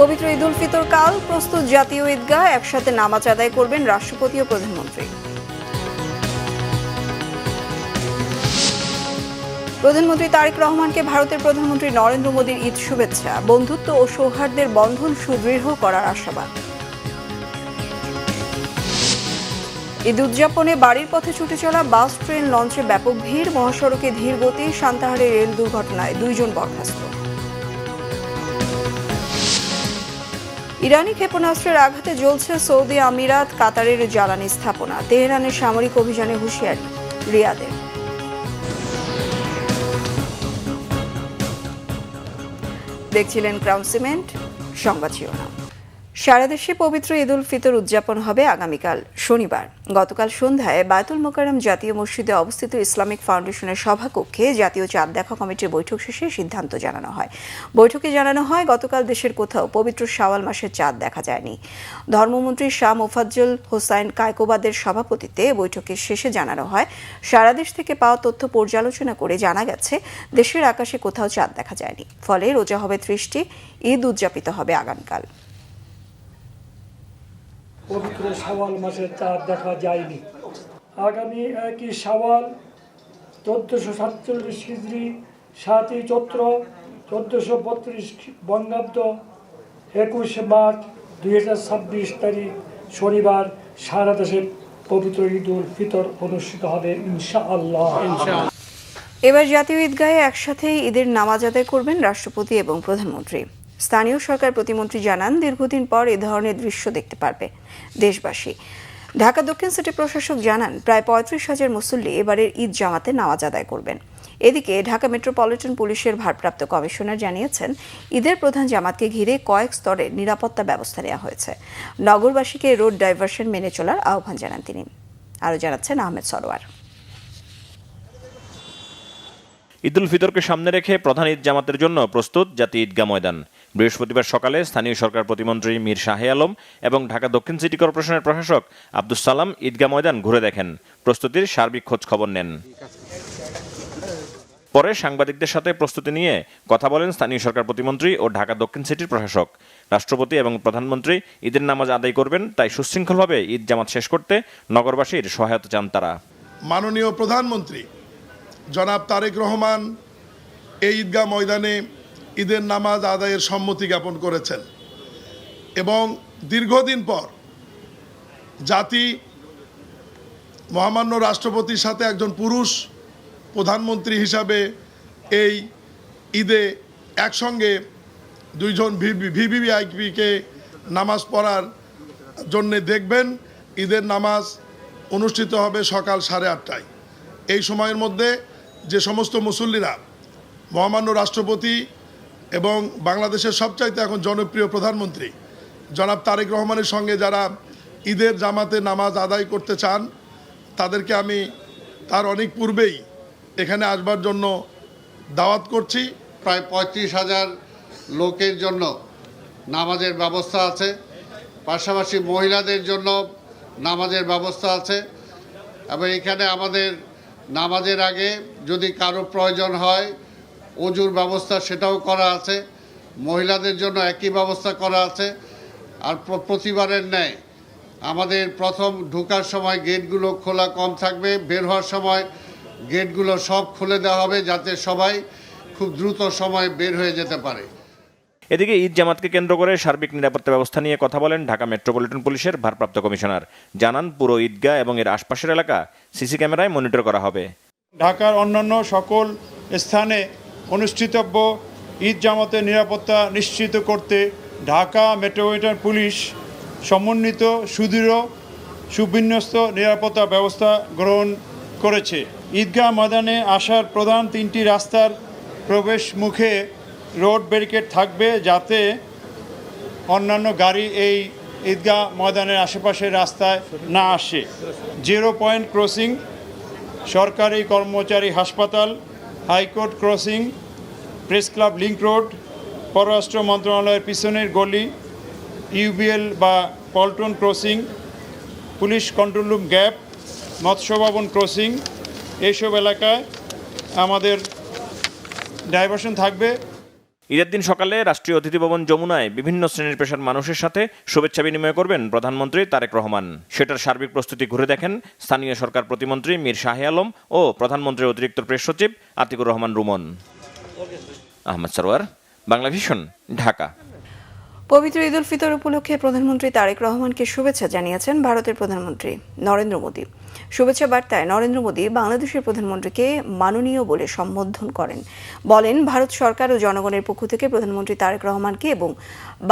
পবিত্র ঈদ উল ফিতর কাল প্রস্তুত জাতীয় ঈদগাহ, একসাথে নামাজ আদায় করবেন রাষ্ট্রপতি ও প্রধানমন্ত্রী। প্রধানমন্ত্রী তারেক রহমানকে ভারতের প্রধানমন্ত্রী নরেন্দ্র মোদীর ঈদ শুভেচ্ছা। বন্ধুত্ব ও সৌহার্দ্যের বন্ধন সুদৃঢ় করার আশাবাদ। ঈদ উদযাপনে বাড়ির পথে ছুটে চলা বাস, ট্রেন, লঞ্চে ব্যাপক ভিড়। মহাসড়কে ধীর গতি। সান্তাহারে রেল দুর্ঘটনায় 2 জন বরখাস্ত। ইরানি ক্ষেপণাস্ত্রের আঘাতে জ্বলছে সৌদি আমিরাত, কাতারের জ্বালানি স্থাপনা। তেহরানের সামরিক অভিযানে হুঁশিয়ারি রিয়াদের। দেখছিলেন ক্রাউন সিমেন্ট, সংবাদ শিরোনাম। সারা দেশে পবিত্র ঈদ উল ফিতর উদযাপন হবে আগামীকাল শনিবার। গতকাল সন্ধ্যায় বায়তুল মোকাররম জাতীয় মসজিদে অবস্থিত ইসলামিক ফাউন্ডেশনের সভাকক্ষে জাতীয় চাঁদ দেখা কমিটির বৈঠক শেষে সিদ্ধান্ত জানানো হয়। বৈঠকে জানানো হয়, গতকাল দেশের কোথাও পবিত্র শাওয়াল মাসের চাঁদ দেখা যায়নি। ধর্মমন্ত্রী শাহ মোফাজ্জল হোসাইন কায়কোবাদের সভাপতিত্বে বৈঠকের শেষে জানানো হয়, সারা দেশ থেকে পাওয়া তথ্য পর্যালোচনা করে জানা গেছে দেশের আকাশে কোথাও চাঁদ দেখা যায়নি। ফলে রোজা হবে 30টি, ঈদ উদযাপিত হবে আগামীকাল। পবিত্র শাওয়াল মাসের চাঁদ দেখা যায়নি। আগামী 1 শাওয়াল 1447 হিজরি, 7 চৈত্র 1432 বঙ্গাব্দ, 21 মার্চ 2026 তারিখ শনিবার সারা দেশে পবিত্র ঈদ উল ফিতর অনুষ্ঠিত হবে ইনশাআল্লাহ। এবার জাতীয় ঈদগাহে একসাথেই ঈদের নামাজ আদায় করবেন রাষ্ট্রপতি এবং প্রধানমন্ত্রী। স্থানীয় সরকার প্রতিমন্ত্রী জানান, দীর্ঘদিন পর এ ধরনের দৃশ্য দেখতে পারবে দেশবাসী। ঢাকা দক্ষিণ সিটি প্রশাসক জানান, প্রায় 35,000 মুসল্লি এবারের ঈদ জামাতে নামাজ আদায় করবেন। এদিকে ঢাকা মেট্রোপলিটন পুলিশের ভারপ্রাপ্ত কমিশনার জানিয়েছেন, ঈদের প্রধান জামাতকে ঘিরে কয়েক স্তরের নিরাপত্তা ব্যবস্থা নেওয়া হয়েছে। নগরবাসীকে রোড ডাইভারশন মেনে চলার আহ্বান জানান তিনি। আরও জানাচ্ছেন আহমেদ সরোয়ার। ঈদ উল ফিতরকে সামনে রেখে প্রধান ঈদ জামাতের জন্য প্রস্তুত জাতীয় ঈদগাহ ময়দান। বৃহস্পতিবার সকালে স্থানীয় সরকার প্রতিমন্ত্রী মীর শাহে আলম এবং ঢাকা দক্ষিণ সিটি কর্পোরেশনের প্রশাসক আব্দুস সালাম ঈদগাহ ময়দান ঘুরে দেখেন, প্রস্তুতির সার্বিক খোঁজ খবর নেন। পরে সাংবাদিকদের সাথে প্রস্তুতি নিয়ে কথা বলেন স্থানীয় সরকার প্রতিমন্ত্রী ও ঢাকা দক্ষিণ সিটির প্রশাসক। রাষ্ট্রপতি এবং প্রধানমন্ত্রী ঈদের নামাজ আদায় করবেন, তাই সুশৃঙ্খলভাবে ঈদ জামাত শেষ করতে নগরবাসীর সহায়তা চান তারা। মাননীয় প্রধানমন্ত্রী জনাব তারেক রহমান এই ঈদগাহ ময়দানে ঈদের নামাজ আদায়ের সম্মতি জ্ঞাপন করেছেন এবং দীর্ঘদিন পর জাতি মহামান্য রাষ্ট্রপতির সাথে একজন পুরুষ প্রধানমন্ত্রী হিসাবে এই ঈদে একসঙ্গে 2 জন ভিভিআইপিকে নামাজ পড়ার জন্যে দেখবেন। ঈদের নামাজ অনুষ্ঠিত হবে সকাল 8:30টায়। এই সময়ের মধ্যে যে সমস্ত মুসল্লিরা মহামান্য রাষ্ট্রপতি এবং বাংলাদেশের সবচাইতে এখন জনপ্রিয় প্রধানমন্ত্রী জনাব তারেক রহমানের সঙ্গে যারা ঈদের জামাতে নামাজ আদায় করতে চান, তাদেরকে আমি তার অনেক পূর্বেই এখানে আসবার জন্য দাওয়াত করছি। প্রায় 35,000 লোকের জন্য নামাজের ব্যবস্থা আছে, পাশাপাশি মহিলাদের জন্য নামাজের ব্যবস্থা আছে এবং এখানে আমাদের নামাজের আগে যদি কারো প্রয়োজন হয় ওযুর ব্যবস্থা সেটাও করা আছে। মহিলাদের জন্য একই ব্যবস্থা করা আছে। আর প্রতিবারের ন্যায় আমাদের প্রথম ঢোকার সময় গেটগুলো খোলা কম থাকবে, বের হওয়ার সময় গেটগুলো সব খুলে দেওয়া হবে যাতে সবাই খুব দ্রুত সময় বের হয়ে যেতে পারে। এদিকে ঈদ জামাতকে কেন্দ্র করে সার্বিক নিরাপত্তা ব্যবস্থা নিয়ে কথা বলেন ঢাকা মেট্রোপলিটন পুলিশের ভারপ্রাপ্ত কমিশনার। জানান, পুরো ঈদগাহ এবং এর আশপাশের এলাকা সিসি ক্যামেরায় মনিটর করা হবে। ঢাকার অন্যান্য সকল স্থানে অনুষ্ঠিতব্য ঈদ জামাতের নিরাপত্তা নিশ্চিত করতে ঢাকা মেট্রোপলিটন পুলিশ সমন্বিত সুদৃঢ় সুবিন্যস্ত নিরাপত্তা ব্যবস্থা গ্রহণ করেছে। ঈদগাহ ময়দানে আসার প্রধান 3টি রাস্তার প্রবেশ মুখে রোড ব্যারিকেড থাকবে যাতে অন্যান্য গাড়ি এই ঈদগাহ ময়দানের আশেপাশের রাস্তায় না আসে। 0 পয়েন্ট ক্রসিং, সরকারি কর্মচারী হাসপাতাল, high court crossing, press club link road, পররাষ্ট্র মন্ত্রণালয়ের পিছনের গলি, ইউবিএল বা Paltan crossing, police control room gap, মৎস্য ভবন ক্রসিং, এইসব এলাকায় আমাদের ডাইভারশন থাকবে। ঈদের দিন সকালে রাষ্ট্রীয় অতিথি ভবন যমুনায় বিভিন্ন শ্রেণীর পেশার মানুষের সাথে শুভেচ্ছা বিনিময় করবেন প্রধানমন্ত্রী তারেক রহমান। সেটার সার্বিক প্রস্তুতি ঘুরে দেখেন স্থানীয় সরকার প্রতিমন্ত্রী মীর শাহে আলম ও প্রধানমন্ত্রীর অতিরিক্ত প্রেস সচিব আতিকুর রহমান রুমন। আহমদ সরওয়ার, বাংলা ভিশন, ঢাকা। পবিত্র ঈদ উল ফিতর উপলক্ষে প্রধানমন্ত্রী তারেক রহমানকে শুভেচ্ছা জানিয়েছেন ভারতের প্রধানমন্ত্রী নরেন্দ্র মোদী। শুভেচ্ছা বার্তায় নরেন্দ্র মোদী বাংলাদেশের প্রধানমন্ত্রীকে মাননীয় বলে সম্বোধন করেন। বলেন, ভারত সরকার ও জনগণের পক্ষ থেকে প্রধানমন্ত্রী তারেক রহমানকে এবং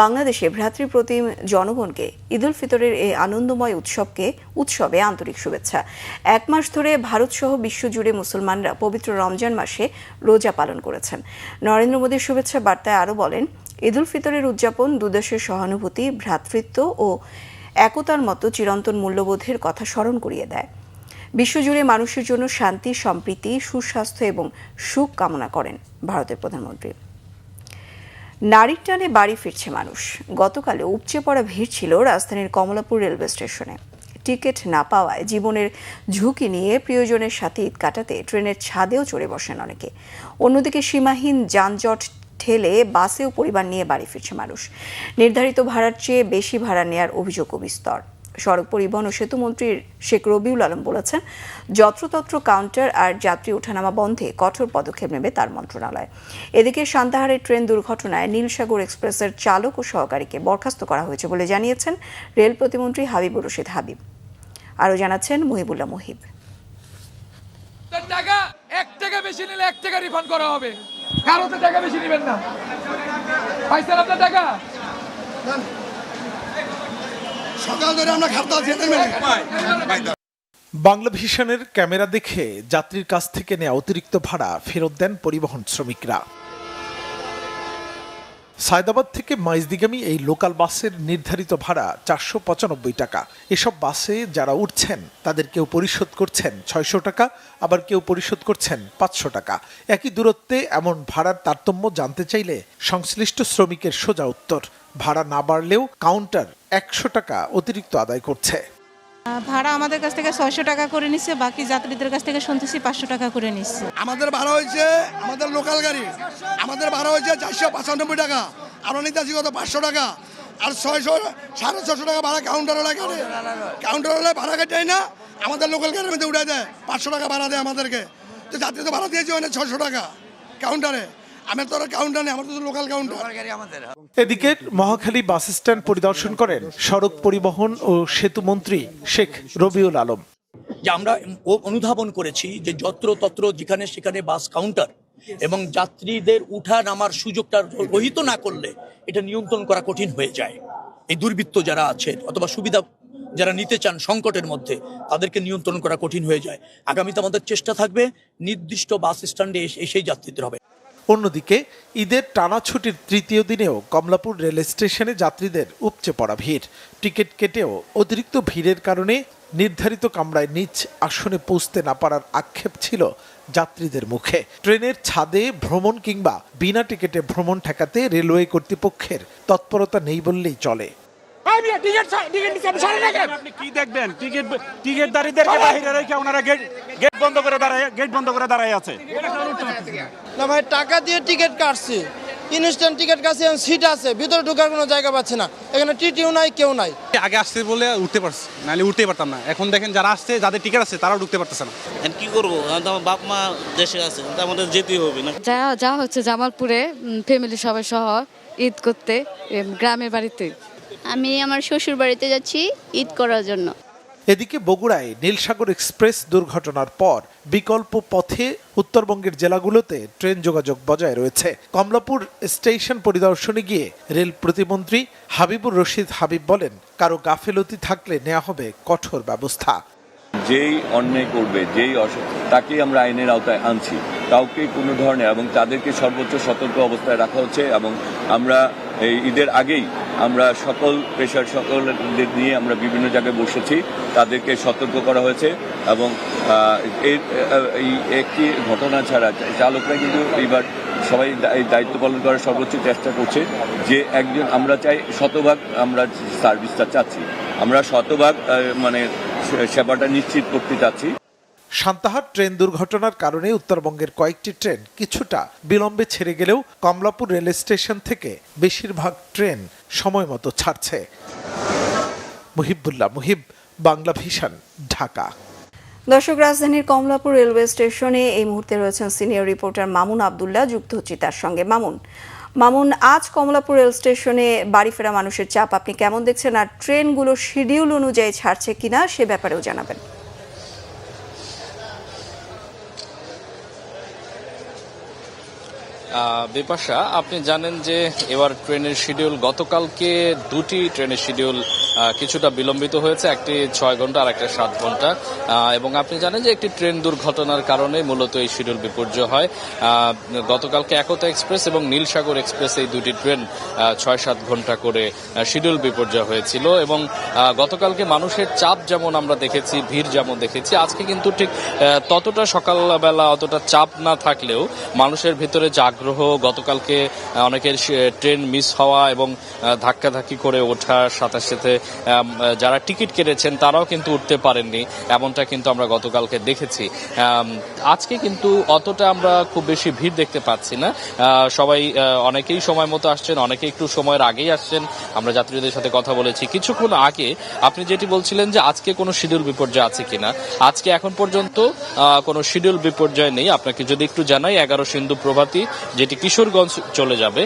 বাংলাদেশে ভ্রাতৃপ্রতিম জনগণকে ঈদ উল ফিতরের এই আনন্দময় উৎসবে আন্তরিক শুভেচ্ছা। এক মাস ধরে ভারতসহ বিশ্বজুড়ে মুসলমানরা পবিত্র রমজান মাসে রোজা পালন করেছেন। নরেন্দ্র মোদীর শুভেচ্ছা বার্তায় আরও বলেন, ঈদ উল ফিতরের উদযাপন দুদেশের সহানুভূতি, ভ্রাতৃত্ব ও একতার মতো চিরন্তন মূল্যবোধের কথা স্মরণ করিয়ে দেয়। বিশ্বজুড়ে মানুষের জন্য শান্তি, সম্প্রীতি, সুস্বাস্থ্য এবং সুখ কামনা করেন ভারতের প্রধানমন্ত্রী। নারীর টানে বাড়ি ফিরছে মানুষ। গতকালে উপচে পড়া ভিড় ছিল রাজধানীর কমলাপুর রেলওয়ে স্টেশনে। টিকিট না পাওয়ায় জীবনের ঝুঁকি নিয়ে প্রিয়জনের সাথে ঈদ কাটাতে ট্রেনের ছাদেও চড়ে বসেন অনেকে। অন্যদিকে সীমাহীন যানজট ঠেলে বাসেও পরিবার নিয়ে বাড়ি ফিরছে মানুষ। নির্ধারিত ভাড়ার চেয়ে বেশি ভাড়া নেয়ার অভিযোগও বিস্তর। সড়ক পরিবহন ও সেতুমন্ত্রী শেখ রবিউল আলম বলেছেন, যত্রতত্র কাউন্টার আর যাত্রী ওঠানামা বন্ধে কঠোর পদক্ষেপ নেবে তার মন্ত্রণালয়। এদিকে সান্তাহারের ট্রেন দুর্ঘটনায় নীলসাগর এক্সপ্রেসের চালক ও সহকারীকে বরখাস্ত করা হয়েছে বলে জানিয়েছেন রেল প্রতিমন্ত্রী হাবিবুর রশিদ হাবিব। আরও জানাচ্ছেন মহিবুল্লাহ মহিব। টাকা 1 টাকা বেশি নিলে 1 টাকা রিফান্ড করা হবে। কারোতে টাকা বেশি নেবেন না। পাইছেন আপনার টাকা? সকাল ধরে আমরা খাতা বাংলা ভিশনের ক্যামেরা দেখে যাত্রীর কাছ থেকে নেওয়া অতিরিক্ত ভাড়া ফেরত দেন পরিবহন শ্রমিকরা। সায়দাবাদ থেকে মাইজদিগামী এই লোকাল বাসের নির্ধারিত ভাড়া 495 টাকা। এসব বাসে যারা উঠছেন তাদের কেউ পরিশোধ করছেন 600 টাকা, আবার কেউ পরিশোধ করছেন 500 টাকা। একই দূরত্বে এমন ভাড়ার তারতম্য জানতে চাইলে সংশ্লিষ্ট শ্রমিকের সোজা উত্তর, ভাড়া না বাড়লেও কাউন্টার 100 টাকা অতিরিক্ত আদায় করছে। ভাড়া আমাদের কাছ থেকে 600 টাকা করে নিচ্ছে, বাকি যাত্রীদের কাছ থেকে শুনতেছি 500 টাকা করে নিচ্ছে। আমাদের ভাড়া হয়েছে, আমাদের লোকাল গাড়ি আমাদের ভাড়া হয়েছে 495 টাকা, আমরা নিতেছি কত 500 টাকা, আর 600-650 টাকা ভাড়া কাউন্টারওয়ালা গাড়ি। কাউন্টারওয়ালা ভাড়া কাটাই না, আমাদের লোকাল গাড়ির মধ্যে উঠে দেয় 500 টাকা ভাড়া দেয় আমাদেরকে। তো যাত্রী তো ভাড়া দিয়েছি মানে 600 টাকা কাউন্টারে। আমার তো কাউন্টার নেই, আমার তো লোকাল কাউন্টার। এদিকে মহাখালী বাস স্ট্যান্ড পরিদর্শন করেন সড়ক পরিবহন ও সেতু মন্ত্রী শেখ রবিউল আলম। যে আমরা অনুধাবন করেছি যে যত্রতত্র যেখানে সেখানে বাস কাউন্টার এবং যাত্রীদের উঠা নামার সুযোগটা রহিত না করলে এটা নিয়ন্ত্রণ করা কঠিন হয়ে যায়। এই দুর্বৃত্ত যারা আছেন অথবা সুবিধা যারা নিতে চান সংকটের মধ্যে, তাদেরকে নিয়ন্ত্রণ করা কঠিন হয়ে যায়। আগামীতে আমাদের চেষ্টা থাকবে নির্দিষ্ট বাস স্ট্যান্ডে এসেই যাত্রীদের হবে। অন্যদিকে ঈদের টানা ছুটির তৃতীয় দিনেও কমলাপুর রেল স্টেশনে যাত্রীদের উপচে পড়া ভিড়। টিকিট কেটেও অতিরিক্ত ভিড়ের কারণে নির্ধারিত কামরায় নিজ আসনে পৌঁছতে না পারার আক্ষেপ ছিল যাত্রীদের মুখে। ট্রেনের ছাদে ভ্রমণ কিংবা বিনা টিকিটে ভ্রমণ ঠেকাতে রেলওয়ে কর্তৃপক্ষের তৎপরতা নেই বললেই চলে। আপনি কি দেখবেন? টিকিটদারীদেরকে বাইরে রেখে ওনারা গেট বন্ধ করে দাঁড়ায় আছে। না ভাই, টাকা দিয়ে টিকিট কাটছি, ইনস্ট্যান্ট টিকিট কাটছি, সিট আছে, ভিতরে ঢোকার কোনো জায়গা পাচ্ছে না। এখানে টিটিও নাই, কেউ নাই। আগে আসছে বলে উঠতে পারছি, নাহলে উঠতেই পারতাম না। এখন দেখেন যারা আসছে, যাদের টিকিট আছে তারাও ঢুকতে পারতেছে না। কি করবো, আমার বাপ মা দেশে আছে, আমাদের যেতেই হবে না। যা হচ্ছে জামালপুরে ফ্যামিলি সবাই সহ ঈদ করতে গ্রামের বাড়িতে। আমি আমার শ্বশুর বাড়িতে যাচ্ছি ঈদ করার জন্য। এদিকে বগুড়ায় নীলসাগর এক্সপ্রেস দুর্ঘটনার পর বিকল্প পথে উত্তরবঙ্গের জেলাগুলোতে ট্রেন যোগাযোগ বজায় রয়েছে। কমলাপুর স্টেশন পরিদর্শনে গিয়ে রেল প্রতিমন্ত্রী হাবিবুর রশিদ হাবিব বলেন, কারো গাফেলতি থাকলে নেওয়া হবে কঠোর ব্যবস্থা। যেই অন্যায় করবে, যেই তাকেই আমরা আইনের আওতায় আনছি, কাউকে কোনো ধরনের, এবং তাদেরকে সর্বোচ্চ সতর্ক অবস্থায় রাখা হচ্ছে। এবং আমরা এই ঈদের আগেই আমরা সকল পেশার সকলদের নিয়ে আমরা বিভিন্ন জায়গায় বসেছি, তাদেরকে সতর্ক করা হয়েছে। এবং এই একটি ঘটনা ছাড়া চালকরা কিন্তু এইবার সবাই দায়িত্ব পালন করার সর্বোচ্চ চেষ্টা করছে। যে একজন আমরা চাই শতভাগ, আমরা সার্ভিসটা চাচ্ছি, আমরা শতভাগ মানে সেবাটা নিশ্চিত করতে চাচ্ছি। সান্তাহার ট্রেন দুর্ঘটনার কারণে উত্তরবঙ্গের কয়েকটি ট্রেন কিছুটা বিলম্বে ছেড়ে গেলেও কমলাপুর রেল স্টেশন থেকে বেশিরভাগ ট্রেন সময়মতো ছাড়ছে। মুহিবুল্লাহ মুহিব, বাংলা ভিশন, ঢাকা। দর্শক, রাজধানীর কমলাপুর রেলওয়ে স্টেশনে এই মুহূর্তে রয়েছেন সিনিয়র রিপোর্টার মামুন আবদুল্লাহ, যুক্ত হচ্ছি তার সঙ্গে। মামুন, আজ কমলাপুর রেল স্টেশনে বাড়ি ফেরা মানুষের চাপ আপনি কেমন দেখছেন, আর ট্রেনগুলো শিডিউল অনুযায়ী ছাড়ছে কিনা সে ব্যাপারেও জানাবেন। বিপাশা, আপনি জানেন যে এবার ট্রেনের শিডিউল, গতকালকে দুটি ট্রেনের শিডিউল কিছুটা বিলম্বিত হয়েছে, একটি 6 ঘন্টা আর একটা 7 ঘন্টা। এবং আপনি জানেন যে একটি ট্রেন দুর্ঘটনার কারণে মূলত এই শিডিউল বিপর্যয় হয়। গতকালকে একতা এক্সপ্রেস এবং নীলসাগর এক্সপ্রেস, এই দুটি ট্রেন 6-7 ঘন্টা করে শিডিউল বিপর্যয় হয়েছিল। এবং গতকালকে মানুষের চাপ যেমন আমরা দেখেছি, ভিড় যেমন দেখেছি, আজকে কিন্তু ঠিক ততটা সকালবেলা অতটা চাপ না থাকলেও মানুষের ভিতরে যে আগ্রহ, গতকালকে অনেকের ট্রেন মিস হওয়া এবং ধাক্কাধাক্কি করে ওঠার সাথে সাথে যারা টিকিট কেটেছেন তারাও কিন্তু উঠতে পারেননি, এমনটা কিন্তু আমরা গতকালকে দেখেছি। আজকে কিন্তু অতটা আমরা খুব বেশি ভিড় দেখতে পাচ্ছি না। সবাই অনেকেই সময় মতো আসছেন, অনেকে একটু সময়ের আগেই আসছেন। আমরা যাত্রীদের সাথে কথা বলেছি কিছুক্ষণ আগে। আপনি যেটি বলছিলেন যে আজকে কোনো শিডিউল বিপর্যয় আছে কিনা, আজকে এখন পর্যন্ত কোনো শিডিউল বিপর্যয় নেই। আপনাকে যদি একটু জানাই, 11 সিন্ধু প্রভাতী যেটি কিশোরগঞ্জ চলে যাবে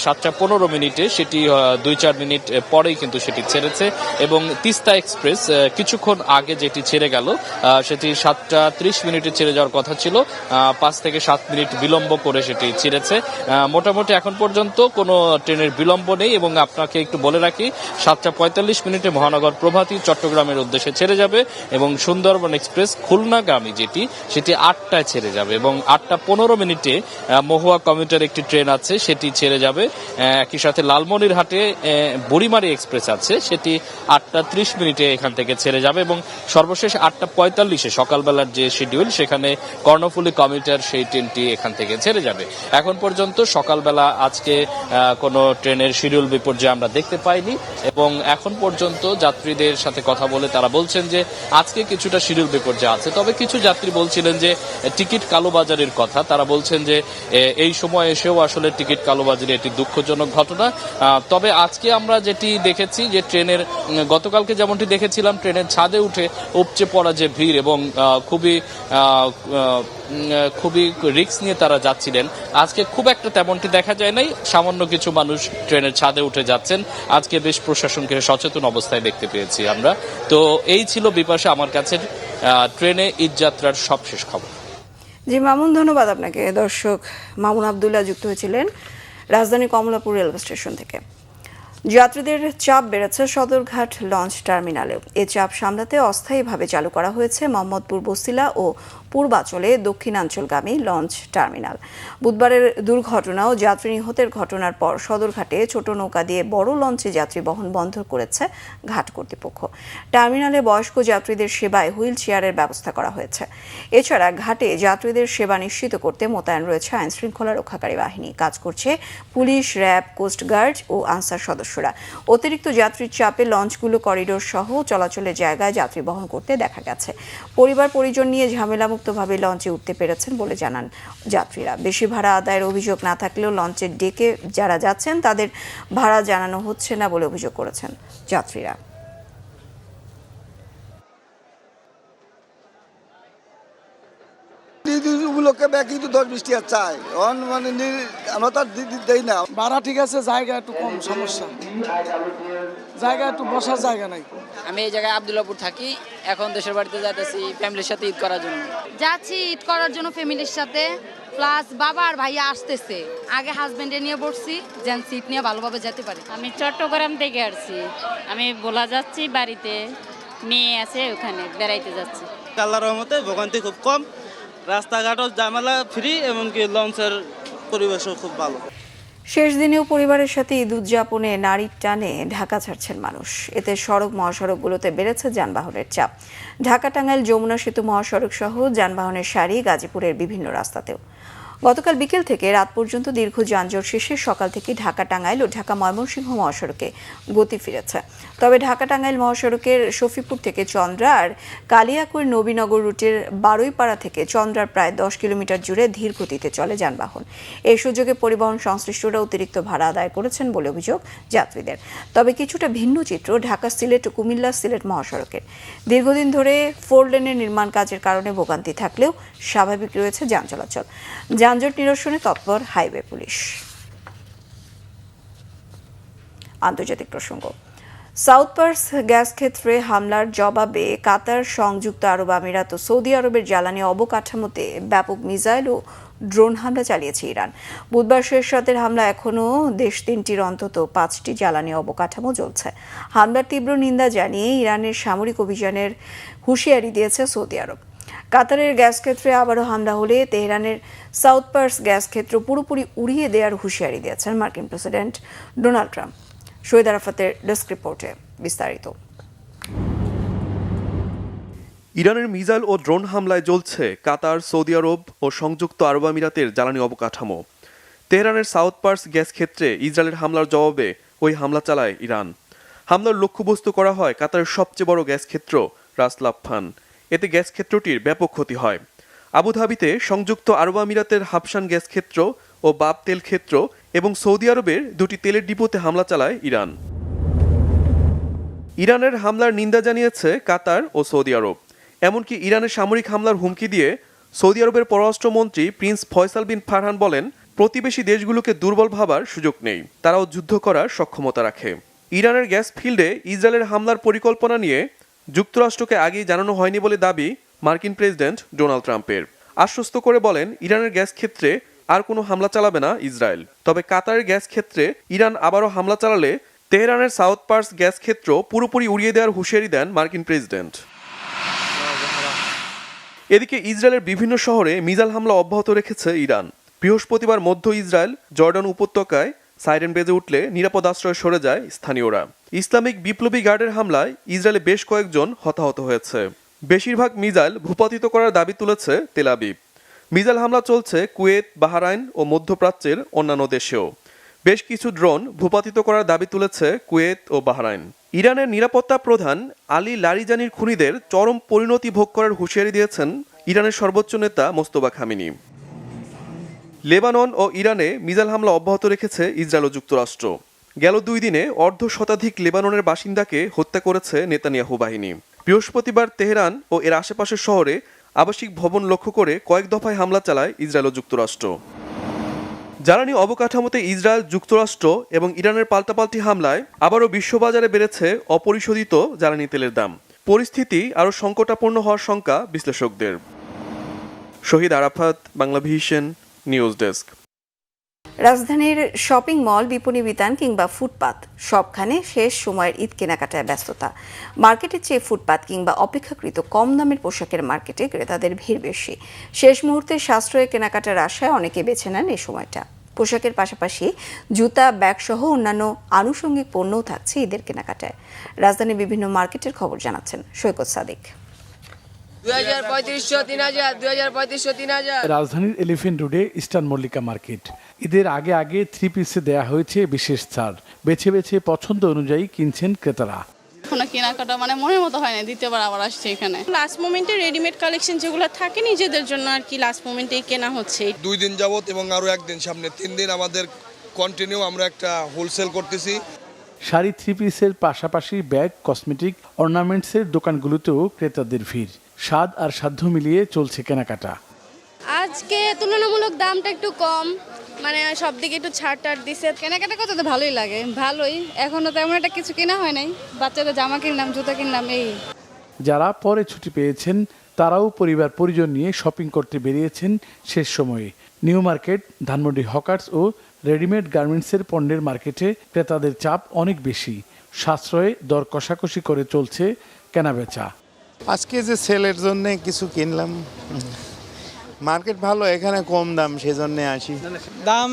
7:15 মিনিটে, সেটি 2-4 মিনিট পরেই কিন্তু সেটি ছেড়েছে। এবং তিস্তা এক্সপ্রেস কিছুক্ষণ আগে যেটি ছেড়ে গেল, সেটি 7:30 মিনিটে ছেড়ে যাওয়ার কথা ছিল, 5 থেকে 7 মিনিট বিলম্ব করে সেটি ছেড়েছে। মোটামুটি এখন পর্যন্ত কোনো ট্রেনের বিলম্ব নেই। এবং আপনাকে একটু বলে রাখি, 7:45 মিনিটে মহানগর প্রভাতী চট্টগ্রামের উদ্দেশ্যে ছেড়ে যাবে এবং সুন্দরবন এক্সপ্রেস খুলনাগামী যেটি, সেটি 8টায় ছেড়ে যাবে। এবং 8:15 মিনিটে মহুয়া কমিউটার একটি ট্রেন আছে, সেটি ছেড়ে যাবে। একই সাথে লালমনিরহাটে বুড়িমারি এক্সপ্রেস আছে, সেটি 8:30 মিনিটে এখান থেকে ছেড়ে যাবে। এবং সর্বশেষ 8:45 সকালবেলার যে শিডিউল, সেখানে কর্ণফুলী কমিউটার সেই ট্রেনটি এখান থেকে ছেড়ে যাবে। এখন পর্যন্ত সকালবেলা আজকে কোনো ট্রেনের শিডিউল বিপর্যয় আমরা দেখতে পাইনি। এবং এখন পর্যন্ত যাত্রীদের সাথে কথা বলে তারা বলছেন যে আজকে কিছুটা শিডিউল বিপর্যয় আছে। তবে কিছু যাত্রী বলছিলেন যে টিকিট কালোবাজারির কথা, তারা বলছেন যে এই সময় এসেও আসলে টিকিট কালোবাজারি একটি দুঃখজনক ঘটনা। তবে আজকে আমরা যেটি দেখেছি যে ট্রেনের, গতকালকে যেমনটি দেখেছিলাম ট্রেনের ছাদে উঠে উপচে পড়া যে ভিড় এবং খুবই রিস্ক নিয়ে তারা যাচ্ছিলেন, আজকে খুব একটা তেমনটি দেখা যায় নাই। সামান্য কিছু মানুষ ট্রেনের ছাদে উঠে যাচ্ছেন। আজকে বেশ প্রশাসনকে সচেতন অবস্থায় দেখতে পেয়েছি আমরা। তো এই ছিল বিপাশা আমার কাছে ট্রেনে ঈদযাত্রার সবশেষ খবর। জি মামুন, ধন্যবাদ আপনাকে। দর্শক, মামুন আবদুল্লাহ যুক্ত হয়েছিলেন রাজধানী কমলাপুর রেলওয়ে স্টেশন থেকে। যাত্রীদের চাপ বেড়েছে সদরঘাট লঞ্চ টার্মিনালেও। এ চাপ সামলাতে অস্থায়ীভাবে চালু করা হয়েছে মোহাম্মদপুর বসিলা ও পূর্বাচলে দক্ষিণাঞ্চলগামী লঞ্চ টার্মিনাল। বুধবারের দুর্ঘটনা ও যাত্রী নিহতের ঘটনার পর সদরঘাটে ছোট নৌকা দিয়ে বড় লঞ্চে যাত্রী বহন বন্ধ করেছে ঘাট কর্তৃপক্ষ। টার্মিনালে বয়স্ক যাত্রীদের সেবায় হুইল চেয়ারের ব্যবস্থা করা হয়েছে। এছাড়া ঘাটে যাত্রীদের সেবা নিশ্চিত করতে মোতায়েন রয়েছে আইন শৃঙ্খলা রক্ষাকারী বাহিনী। কাজ করছে পুলিশ, র্যাব, কোস্টগার্ড ও আনসার সদস্যরা। অতিরিক্ত যাত্রীর চাপে লঞ্চগুলো করিডোর সহ চলাচলের জায়গায় যাত্রী বহন করতে দেখা গেছে। পরিবার পরিজন নিয়ে ঝামেলামুক্তভাবে লঞ্চে উঠতে পেরেছেন বলে জানান যাত্রীরা। বেশি ভাড়া আদায়ের অভিযোগ না থাকলেও লঞ্চের ডেকে যারা যাচ্ছেন তাদের ভাড়া জানানো হচ্ছে না বলে অভিযোগ করেছেন যাত্রীরা। উপলক্ষে কিন্তু 10-20 টাকা চাই, মানে আমরা তো দেই না। ভাড়া ঠিক আছে, জায়গা একটু কম সমস্যা, জায়গা একটু বসার জায়গা নাই। আমি এই জায়গায় আব্দুল্লাহপুর থাকি, এখন দেশের বাড়িতে যাইতেছি ফ্যামিলির সাথে ঈদ করার জন্য। যাচ্ছি ঈদ করার জন্য ফ্যামিলির সাথে, প্লাস বাবা আর ভাইয়া আসতেছে। আগে হাজবেন্ডে নিয়ে বসছি, যেন সিট নিয়ে ভালোভাবে যেতে পারি। আমি চট্টগ্রাম থেকে আসছি, আমি ভোলা যাচ্ছি, বাড়িতে মেয়ে আছে, ওখানে বেড়াইতে যাচ্ছি। আল্লাহর রহমতে ভোগান্তি খুব কম, রাস্তাঘাটও ঝামেলা ফ্রি, এমনকি লঞ্চের পরিবেশও খুব ভালো। শেষ দিনেও পরিবারের সাথে ঈদ উদযাপনে নারীর টানে ঢাকা ছাড়ছেন মানুষ। এতে সড়ক মহাসড়কগুলোতে বেড়েছে যানবাহনের চাপ। ঢাকা টাঙ্গাইল যমুনা সেতু মহাসড়ক সহ যানবাহনের সারি গাজীপুরের বিভিন্ন রাস্তাতেও। গতকাল বিকেল থেকে রাত পর্যন্ত দীর্ঘ যানজট শেষে সকাল থেকে ঢাকা টাঙ্গাইল ও ঢাকা ময়মনসিংহ মহাসড়কে গতি ফিরেছে। তবে ঢাকা টাঙ্গাইল মহাসড়কের শফিপুর থেকে চন্দ্রা আর কালিয়াকৈর নবীনগর রুটের বারুইপাড়া থেকে চন্দ্রার প্রায় 10 কিলোমিটার জুড়ে ধীর গতিতে চলে যানবাহন। এই সুযোগে পরিবহন সংশ্লিষ্টরা অতিরিক্ত ভাড়া আদায় করেছেন বলে অভিযোগ যাত্রীদের। তবে কিছুটা ভিন্ন চিত্র ঢাকা সিলেট ও কুমিল্লা সিলেট মহাসড়কের। দীর্ঘদিন ধরে 4 লেনের নির্মাণ কাজের কারণে ভোগান্তি থাকলেও স্বাভাবিক রয়েছে যান চলাচল। যানজট নিরসনে তৎপর হাইওয়ে পুলিশ। আন্তর্জাতিক প্রসঙ্গ, সাউথ পার্স গ্যাস ক্ষেত্রে হামলার জবাবে কাতার, সংযুক্ত আরব আমিরাত ও সৌদি আরবের জ্বালানি অবকাঠামোতে ব্যাপক মিসাইল ও ড্রোন হামলা চালিয়েছে ইরান। বুধবার শেষ রাতের হামলা এখনও দেশ তিনটির অন্তত 5টি জ্বালানি অবকাঠামো জ্বলছে। হামলার তীব্র নিন্দা জানিয়ে ইরানের সামরিক অভিযানের হুঁশিয়ারি দিয়েছে সৌদি আরব। কাতারের গ্যাস ক্ষেত্রে আবারও হামলা হলে তেহরানের সাউথ পার্স গ্যাস ক্ষেত্র পুরোপুরি উড়িয়ে দেওয়ার হুঁশিয়ারি দিয়েছেন মার্কিন প্রেসিডেন্ট ডোনাল্ড ট্রাম্প। শহীদ আরাফাতের ডেস্ক রিপোর্টে বিস্তারিত। ইরানের মিসাইল ও ড্রোন হামলায় জ্বলছে কাতার, সৌদি আরব ও সংযুক্ত আরব আমিরাতের জ্বালানি অবকাঠামো। তেহরানের সাউথ পার্স গ্যাস ক্ষেত্রে ইসরায়েলের হামলার জবাবে ওই হামলা চালায় ইরান। হামলার লক্ষ্যবস্তু করা হয় কাতারের সবচেয়ে বড় গ্যাস ক্ষেত্র রাস লাফান। এতে গ্যাস ক্ষেত্রটির ব্যাপক ক্ষতি হয়। আবুধাবিতে সংযুক্ত আরব আমিরাতের হাবশান গ্যাস ক্ষেত্র ও বাব তেল ক্ষেত্র এবং সৌদি আরবের 2টি তেলের ডিপোতে হামলা চালায় ইরান। ইরানের হামলার নিন্দা জানিয়েছে কাতার ও সৌদি আরব। এমনকি ইরানের সামরিক হামলার হুমকি দিয়ে সৌদি আরবের পররাষ্ট্রমন্ত্রী প্রিন্স ফয়সাল বিন ফারহান বলেন, প্রতিবেশী দেশগুলোকে দুর্বল ভাবার সুযোগ নেই, তারাও যুদ্ধ করার সক্ষমতা রাখে। ইরানের গ্যাস ফিল্ডে ইসরায়েলের হামলার পরিকল্পনা নিয়ে যুক্তরাষ্ট্রকে আগেই জানানো হয়নি বলে দাবি মার্কিন প্রেসিডেন্ট ডোনাল্ড ট্রাম্পের। আশ্বস্ত করে বলেন, ইরানের গ্যাস ক্ষেত্রে আর কোনো হামলা চালাবে না ইসরায়েল। তবে কাতারের গ্যাস ক্ষেত্রে ইরান আবারও হামলা চালালে তেহরানের সাউথ পার্স গ্যাস ক্ষেত্র পুরোপুরি উড়িয়ে দেওয়ার হুঁশিয়ারি দেন মার্কিন প্রেসিডেন্ট। এদিকে ইসরায়েলের বিভিন্ন শহরে মিসাইল হামলা অব্যাহত রেখেছে ইরান। বৃহস্পতিবার মধ্য ইসরায়েল জর্ডান উপত্যকায় সাইরেন বেজে উঠলে নিরাপদ আশ্রয়ে সরে যায় স্থানীয়রা। ইসলামিক বিপ্লবী গার্ডের হামলায় ইসরায়েলে বেশ কয়েকজন হতাহত হয়েছে। বেশিরভাগ মিসাইল ভূপাতিত করার দাবি তুলেছে তেল আবিব। মিসাইল হামলা চলছে কুয়েত, বাহরাইন ও মধ্যপ্রাচ্যের অন্যান্য দেশেও। বেশ কিছু ড্রোন ভূপাতিত করার দাবি তুলেছে কুয়েত ও বাহরাইন। ইরানের নিরাপত্তা প্রধান আলী লারিজানির খুনিদের চরম পরিণতি ভোগ করার হুঁশিয়ারি দিয়েছেন ইরানের সর্বোচ্চ নেতা মোস্তফা খামেনি। লেবানন ও ইরানে মিসাইল হামলা অব্যাহত রেখেছে ইসরায়েল ও যুক্তরাষ্ট্র। গেল 2 দিনে অর্ধশতাধিক লেবাননের বাসিন্দাকে হত্যা করেছে নেতানিয়াহু বাহিনী। বৃহস্পতিবার তেহরান ও এর আশেপাশের শহরে আবাসিক ভবন লক্ষ্য করে কয়েক দফায় হামলা চালায় ইসরায়েল ও যুক্তরাষ্ট্র। জ্বালানি অবকাঠামোতে ইসরায়েল, যুক্তরাষ্ট্র এবং ইরানের পাল্টাপাল্টি হামলায় আবারও বিশ্ববাজারে বেড়েছে অপরিশোধিত জ্বালানি তেলের দাম। পরিস্থিতি আরও সংকটাপন্ন হওয়ার শঙ্কা বিশ্লেষকদের। শহীদ আরাফাত, বাংলাভিশন নিউজ ডেস্ক। রাজধানীর শপিং মল, বিপণী বিতান কিংবা ফুটপাত সবখানে শেষ সময়ের ঈদ কেনাকাটায় ব্যস্ততা। মার্কেটের চেয়ে ফুটপাত কিংবা অপেক্ষাকৃত কম দামের পোশাকের মার্কেটে ক্রেতাদের ভিড় বেশি। শেষ মুহূর্তে সাশ্রয়ে কেনাকাটার আশায় অনেকে বেছে নেন এই সময়টা। পোশাকের পাশাপাশি জুতা, ব্যাগ সহ অন্যান্য আনুষঙ্গিক পণ্যও থাকছে ঈদের কেনাকাটায়। রাজধানীর বিভিন্ন মার্কেটের খবর জানাচ্ছেন সৈকত সাদিক। রাজধানীর এলিফ্যান্ট রোডে ইস্টার্ন মল্লিকা মার্কেট। ঈদের আগে আগে 3 পিসে দেয়া হয়েছে বিশেষ ছাড়। বেছে বেছে পছন্দ অনুযায়ী কিনছেন ক্রেতারা। কোনো কেনাকাটা মনের মতো হয় না, দ্বিতীয়বার আবার আসছে এখানে। লাস্ট মোমেন্টে রেডিমেড কালেকশন যেগুলো থাকে নিজেদের জন্য আর কি, লাস্ট মোমেন্টেই কেনা হচ্ছে। 2 দিন যাবত এবং আরো 1 দিন সামনে 3 দিন আমাদের কন্টিনিউ আমরা একটা হোলসেল করতেছি। শাড়ি, 3 পিসের পাশাপাশি ব্যাগ, কসমেটিক, অর্নামেন্টসের দোকানগুলোতেও ক্রেতাদের ভিড়। স্বাদ আর সাধ্য মিলিয়ে চলছে কেনাকাটা। আজকে তুলনামূলক দামটা একটু কম, সব দিকে একটু ছাড় টাড় দিছে। কেনাকাটা করতে তো ভালোই লাগে, ভালোই। এখনো তেমন একটা কিছু কেনা হয় নাই, বাচ্চাদের জামা কিনলাম, জুতা কিনলাম এই। যারা পরে ছুটি পেয়েছেন তারাও পরিবার পরিজন নিয়ে শপিং করতে বেরিয়েছেন শেষ সময়ে। নিউ মার্কেট, ধানমন্ডি হকার্স ও রেডিমেড গার্মেন্টসের পণ্যের মার্কেটে ক্রেতাদের চাপ অনেক বেশি। সাশ্রয়ে দর কষাকষি করে চলছে কেনাবেচা। আজকে যে সেলের জন্য কিছু কিনলাম, মার্কেট ভালো, এখানে কম দাম, সেজন্য আসি। দাম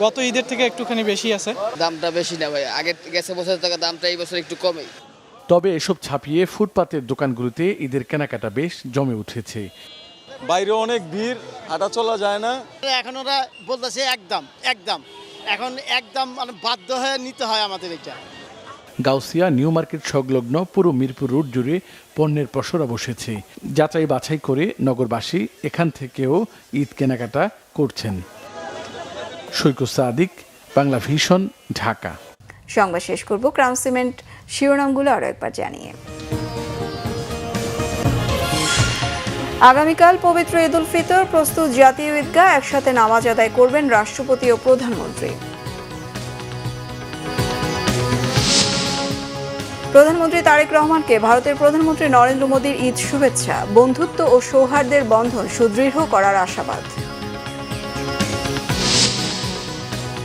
গত ঈদের থেকে একটুখানি বেশি আছে। দামটা বেশি না ভাই, আগে গেছে বছর থেকে দামটা এই বছর একটু কমই। তবে এসব ছাপিয়ে ফুটপাতের দোকানগুলোতে ঈদের কেনাকাটা বেশ জমে উঠেছে। বাইরে অনেক ভিড়, হাঁটা চলা যায় না। এখন ওরা বলতেছে একদম এখন একদম মানে বাধ্য হয়ে নিতে হয় আমাদের এটা। গাউসিয়া নিউ মার্কেট সংলগ্ন পুরো মিরপুর রুট জুড়ে পণ্যের পসরা বসেছে। যাচাই বাছাই করে নগরবাসী এখান থেকেও ঈদ কেনাকাটা করছেন। সৈকত সাদিক, বাংলা ভিশন, ঢাকা। সংবাদ শেষ করব ক্রাউন সিমেন্ট শিরোনামগুলো আরও একবার জানিয়ে। আগামীকাল পবিত্র ঈদ উল ফিতর, প্রস্তুত জাতীয় ঈদগাহ, একসাথে নামাজ আদায় করবেন রাষ্ট্রপতি ও প্রধানমন্ত্রী। প্রধানমন্ত্রী তারেক রহমানকে ভারতের প্রধানমন্ত্রী নরেন্দ্র মোদীর ঈদ শুভেচ্ছা। বন্ধুত্ব ও সৌহার্দ্যের বন্ধন সুদৃঢ় করার আশাবাদ।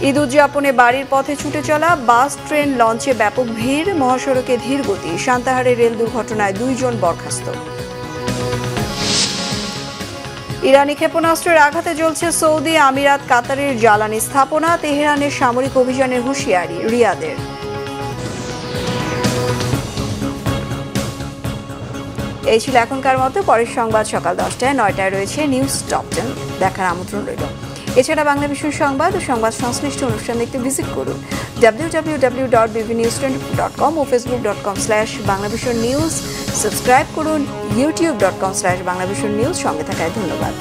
ঈদ উদযাপনে বাড়ির পথে ছুটে চলা বাস, ট্রেন, লঞ্চে ব্যাপক ভিড়। মহাসড়কে ধীর গতি। সান্তাহারে রেল দুর্ঘটনায় 2 জন বরখাস্ত। ইরানি ক্ষেপণাস্ত্রের আঘাতে জ্বলছে সৌদি আমিরাত, কাতারের জ্বালানি স্থাপনা। তেহরানের সামরিক অভিযানের হুঁশিয়ারি রিয়াদের। এই ছিল এখনকার মতো। পরের সংবাদ সকাল 10টায়, 9টায় রয়েছে নিউজ টপ 10 দেখার আমন্ত্রণ রইল। এছাড়া বাংলা ভিশন সংবাদ ও সংবাদ সংশ্লিষ্ট অনুষ্ঠান দেখতে ভিজিট করুন www.bbnews24.com ও facebook.com/banglavisionnews। সাবস্ক্রাইব করুন youtube.com/banglavisionnews। সঙ্গে থাকায় ধন্যবাদ।